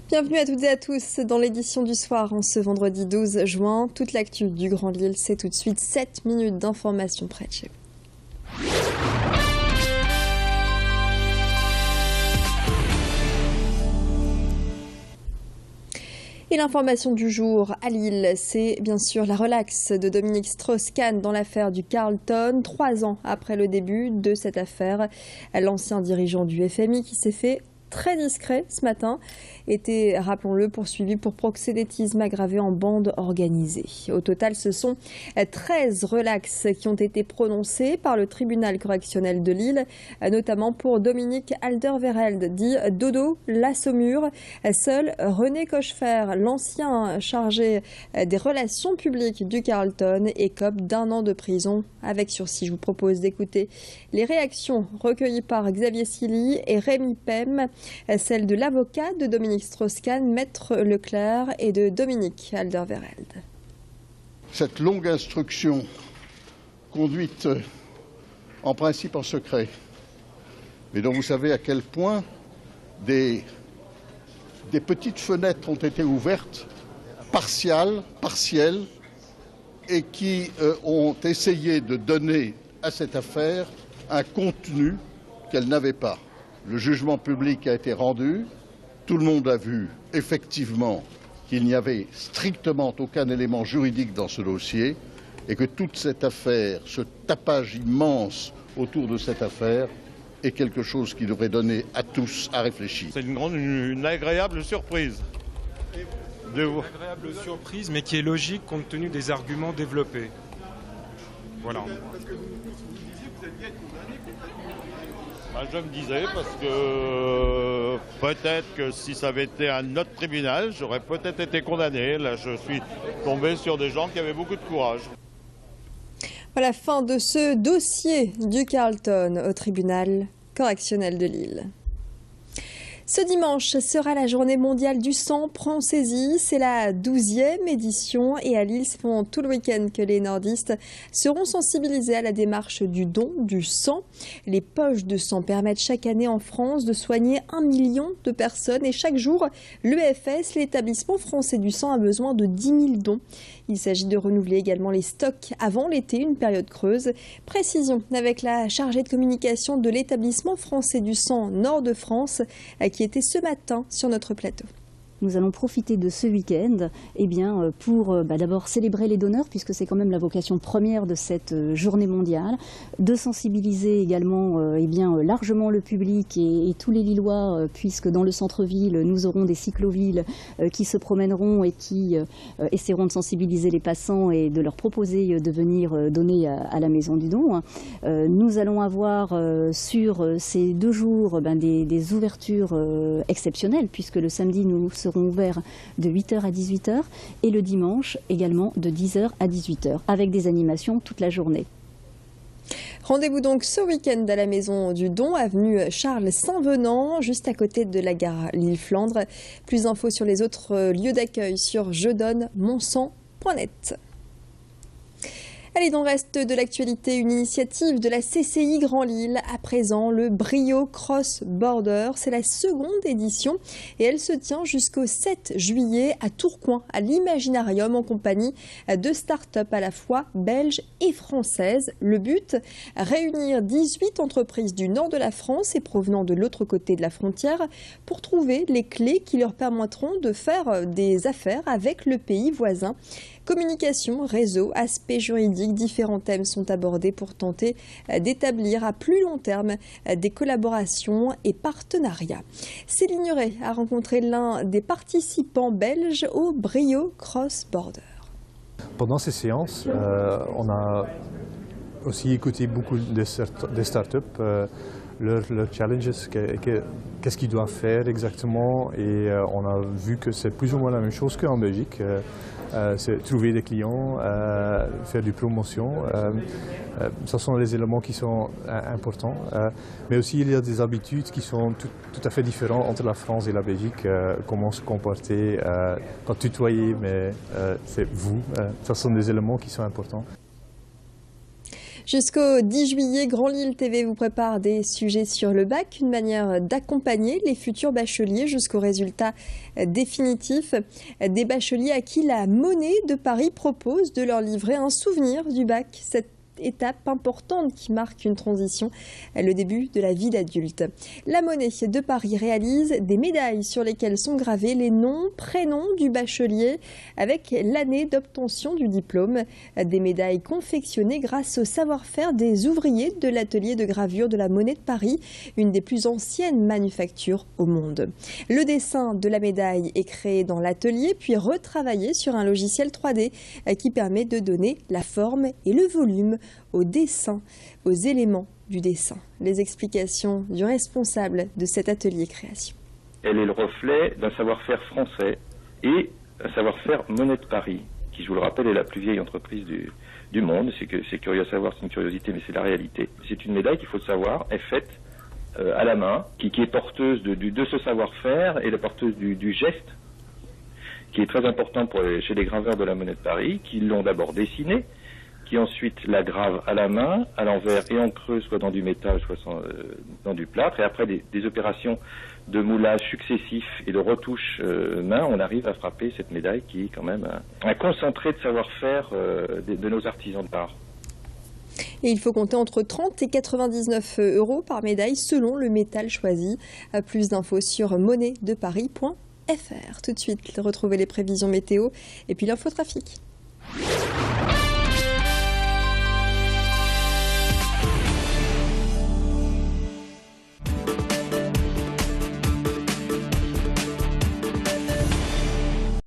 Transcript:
Bienvenue à toutes et à tous dans l'édition du soir en ce vendredi 12 juin. Toute l'actu du Grand Lille, c'est tout de suite 7 minutes d'information près de chez vous. Et l'information du jour à Lille, c'est bien sûr la relaxe de Dominique Strauss-Kahn dans l'affaire du Carlton. 3 ans après le début de cette affaire, l'ancien dirigeant du FMI qui s'est fait très discret ce matin était, rappelons-le, poursuivi pour proxénétisme aggravé en bande organisée. Au total, ce sont 13 relaxes qui ont été prononcés par le tribunal correctionnel de Lille, notamment pour Dominique Alderweireld, dit Dodo la Saumure. Seul René Cochefer, l'ancien chargé des relations publiques du Carlton, écope d'1 an de prison avec sursis. Je vous propose d'écouter les réactions recueillies par Xavier Silly et Rémi Pem, celle de l'avocat de Dominique Strauss-Kahn, Maître Leclerc, et de Dominique Alderweireld. Cette longue instruction, conduite en principe en secret, mais dont vous savez à quel point des petites fenêtres ont été ouvertes, partielles, et qui ont essayé de donner à cette affaire un contenu qu'elle n'avait pas. Le jugement public a été rendu. Tout le monde a vu effectivement qu'il n'y avait strictement aucun élément juridique dans ce dossier et que toute cette affaire, ce tapage immense autour de cette affaire, est quelque chose qui devrait donner à tous à réfléchir. C'est une agréable surprise. Une agréable surprise, mais qui est logique compte tenu des arguments développés. Voilà. Parce que vous disiez que vous alliez être condamné. Je me disais parce que peut-être que si ça avait été un autre tribunal, j'aurais peut-être été condamné. Là, je suis tombé sur des gens qui avaient beaucoup de courage. Voilà, fin de ce dossier du Carlton au tribunal correctionnel de Lille. Ce dimanche sera la journée mondiale du sang. Pensez-y, c'est la 12e édition et à Lille, c'est pendant tout le week-end que les nordistes seront sensibilisés à la démarche du don du sang. Les poches de sang permettent chaque année en France de soigner 1 million de personnes et chaque jour, l'EFS, l'établissement français du sang, a besoin de 10 000 dons. Il s'agit de renouveler également les stocks avant l'été, une période creuse. Précision avec la chargée de communication de l'établissement français du sang Nord de France, qui était ce matin sur notre plateau. Nous allons profiter de ce week-end pour d'abord célébrer les donneurs, puisque c'est quand même la vocation première de cette journée mondiale, de sensibiliser également largement le public et tous les Lillois, puisque dans le centre-ville, nous aurons des cyclovilles qui se promèneront et qui essaieront de sensibiliser les passants et de leur proposer de venir donner à la Maison du Don. Nous allons avoir sur ces 2 jours des ouvertures exceptionnelles, puisque le samedi, nous seront ouverts de 8h à 18h et le dimanche également de 10h à 18h avec des animations toute la journée. Rendez-vous donc ce week-end à la Maison du Don, avenue Charles Saint-Venant, juste à côté de la gare Lille-Flandre. Plus d'infos sur les autres lieux d'accueil sur jedonnemonsang.net. Allez, dans le reste de l'actualité, une initiative de la CCI Grand Lille. À présent, le Brio Cross Border. C'est la 2e édition et elle se tient jusqu'au 7 juillet à Tourcoing, à l'Imaginarium, en compagnie de start-up à la fois belges et françaises. Le but, réunir 18 entreprises du nord de la France et provenant de l'autre côté de la frontière pour trouver les clés qui leur permettront de faire des affaires avec le pays voisin. Communication, réseau, aspects juridiques, différents thèmes sont abordés pour tenter d'établir à plus long terme des collaborations et partenariats. Céline Nuret a rencontré l'un des participants belges au Brio Cross Border. Pendant ces séances, on a aussi écouté beaucoup des startups, leurs challenges, qu'est-ce qu'ils doivent faire exactement, et on a vu que c'est plus ou moins la même chose qu'en Belgique. C'est trouver des clients, faire du promotion. Ce sont les éléments qui sont importants. Mais aussi, il y a des habitudes qui sont tout à fait différentes entre la France et la Belgique. Comment se comporter, pas tutoyer, mais c'est vous. Ce sont des éléments qui sont importants. Jusqu'au 10 juillet, Grand Lille TV vous prépare des sujets sur le bac, une manière d'accompagner les futurs bacheliers jusqu'au résultat définitif. Des bacheliers à qui la Monnaie de Paris propose de leur livrer un souvenir du bac. Cette étape importante qui marque une transition, le début de la vie d'adulte. La Monnaie de Paris réalise des médailles sur lesquelles sont gravés les noms, prénoms du bachelier avec l'année d'obtention du diplôme. Des médailles confectionnées grâce au savoir-faire des ouvriers de l'atelier de gravure de la Monnaie de Paris, une des plus anciennes manufactures au monde. Le dessin de la médaille est créé dans l'atelier puis retravaillé sur un logiciel 3D qui permet de donner la forme et le volume au dessin, aux éléments du dessin. Les explications du responsable de cet atelier création. Elle est le reflet d'un savoir-faire français et un savoir-faire Monnaie de Paris, qui, je vous le rappelle, est la plus vieille entreprise du monde. C'est curieux à savoir, c'est une curiosité, mais c'est la réalité. C'est une médaille qu'il faut le savoir, est faite à la main, qui est porteuse de ce savoir-faire et la porteuse du geste, qui est très important chez les graveurs de la Monnaie de Paris, qui l'ont d'abord dessinée, qui ensuite la grave à la main, à l'envers et en creux, soit dans du métal, soit dans du plâtre. Et après des opérations de moulage successifs et de retouche main, on arrive à frapper cette médaille qui est quand même un concentré de savoir-faire de nos artisans de l'art. Et il faut compter entre 30 et 99 € par médaille selon le métal choisi. Plus d'infos sur monnaiesdeparis.fr. Tout de suite, retrouvez les prévisions météo et puis l'infotrafic.